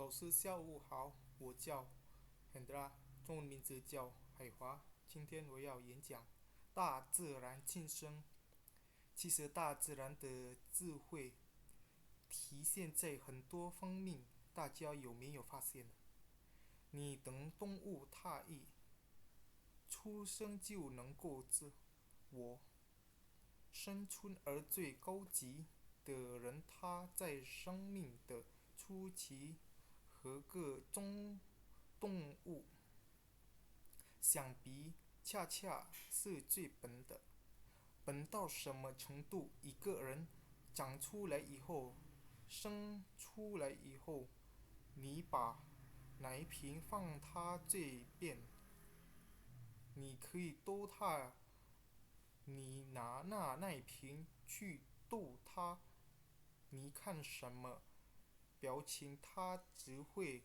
老师下午好，我叫 Hendra，中文名字叫海华。今天我要演讲大自然晋升。其实大自然的智慧体现在很多方面，大家有没有发现呢？你等动物大意，出生就能够自我生存，而最高级的人，他在生命的初期和各种动物相比，恰恰是最笨的。笨到什么程度？一个人长出来以后，生出来以后，你把奶瓶放他这边，你可以逗他，你拿那奶瓶去逗他，你看什么表情？他只会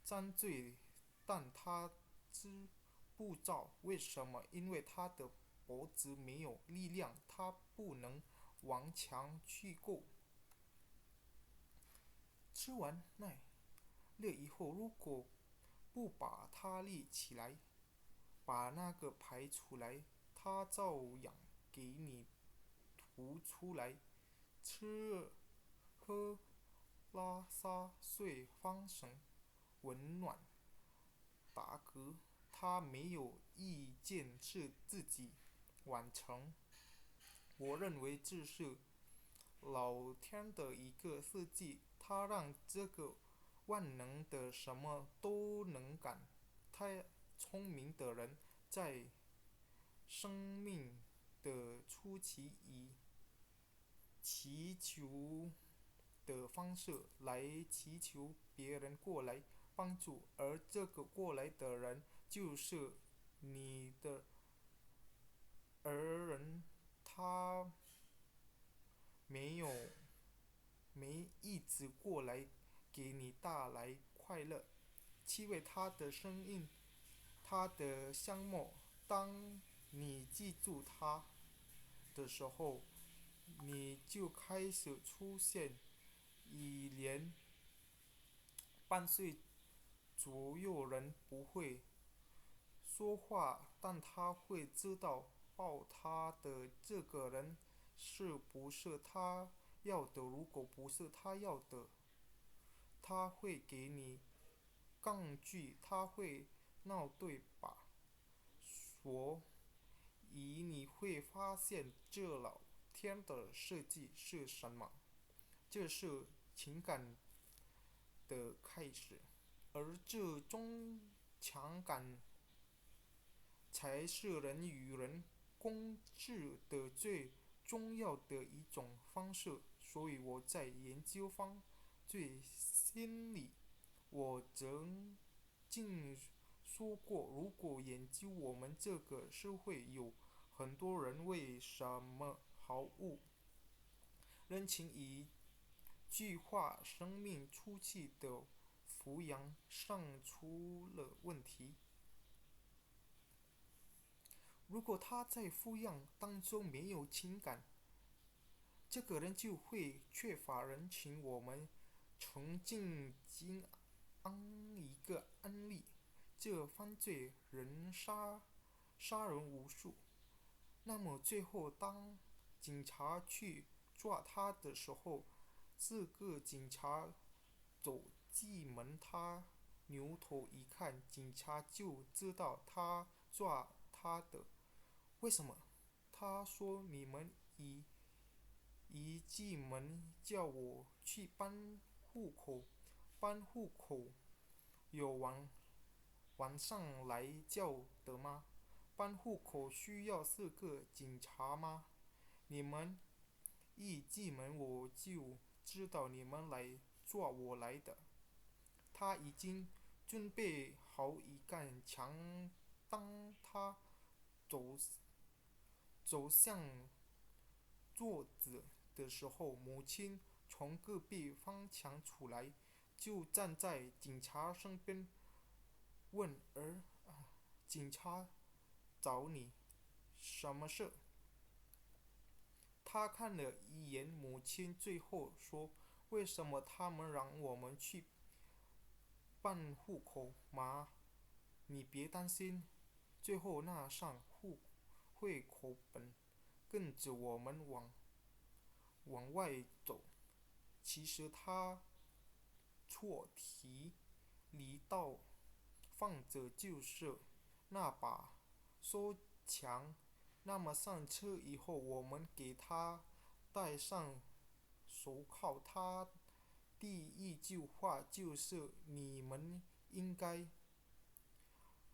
张嘴，但他知不知为什么？因为他的脖子没有力量，他不能往墙去够。吃完奶了以后，如果不把它立起来，把那个排出来，它照样给你吐出来。吃喝拉撒睡放声温暖打嗝，他没有一件事自己完成。我认为这是老天的一个设计，他让这个万能的什么都能干、太聪明的人，在生命的初期以祈求的方式来祈求别人过来帮助，而这个过来的人就是你的儿人，他没有没一直过来给你带来快乐，因为他的声音，他的香貌，当你记住他的时候，你就开始出现一连半岁左右人不会说话，但他会知道抱他的这个人是不是他要的，如果不是他要的，他会给你抗拒，他会闹对吧？所以你会发现这老天的设计是什么？这是情感的开始，而这种情感才是人与人共治的最重要的一种方式。所以我在研究方最心里，我曾经说过，如果研究我们这个社会有很多人为什么毫无人情，一句话，生命初期的抚养上出了问题。如果他在抚养当中没有情感，这个人就会缺乏人情。我们曾经一个案例，这犯罪人杀人无数，那么最后当警察去抓他的时候，这个警察走进门，他扭头一看，警察就知道他抓他的。为什么？他说你们一进门叫我去办户口，办户口有晚上来叫的吗？办户口需要4个警察吗？你们一进门我就知道你们来抓我来的。他已经准备好一杆枪，当他走走向桌子的时候，母亲从隔壁翻墙出来，就站在警察身边，问警察找你什么事？他看了一眼母亲，最后说：“为什么他们让我们去办户口吗？你别担心。最后那上户口本跟着我们往外走。其实他错题里倒放着就是那把收枪。那么上车以后，我们给他戴上手铐。他第一句话就是你们应该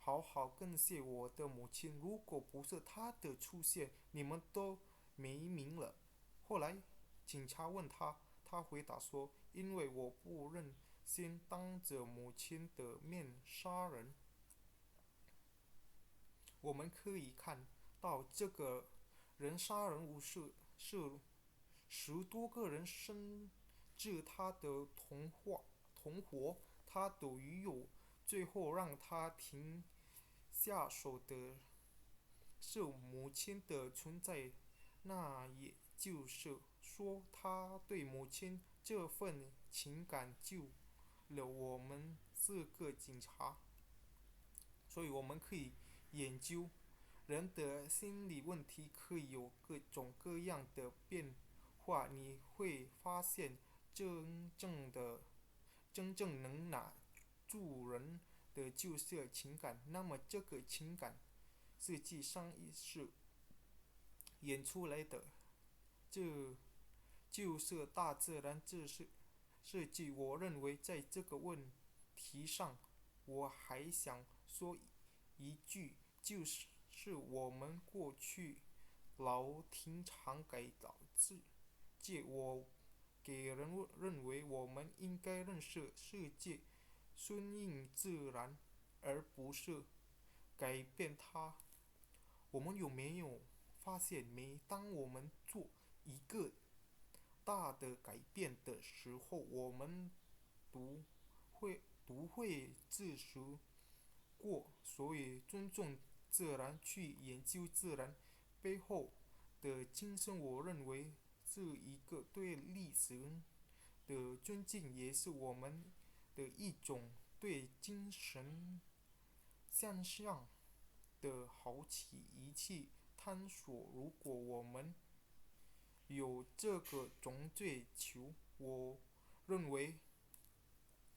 好好感谢我的母亲，如果不是她的出现，你们都没命了。后来警察问他，他回答说：因为我不忍心当着母亲的面杀人。我们可以看到，这个人杀人无数，是10多个人，甚至他的同伙，他都有。最后让他停下手的是母亲的存在。那也就是说，他对母亲这份情感救了我们这个警察。所以我们可以研究人的心理问题，可以有各种各样的变化。你会发现真正能拿住人的就是情感。那么这个情感实际上是演出来的，这就是大自然设计。我认为在这个问题上，我还想说一句，就是我们过去老挺常改导界。我给人认为我们应该认识世界，顺应自然，而不是改变它。我们有没有发现，每当我们做一个大的改变的时候，我们都会自熟过。所以尊重自然，去研究自然背后的精神，我认为是一个对历史的尊敬，也是我们的一种对精神向上的好奇。一起探索。如果我们有这个种追求，我认为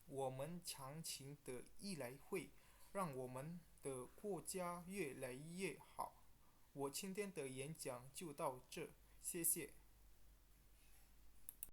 我们强行的依赖会让我们的国家越来越好。我今天的演讲就到这，谢谢。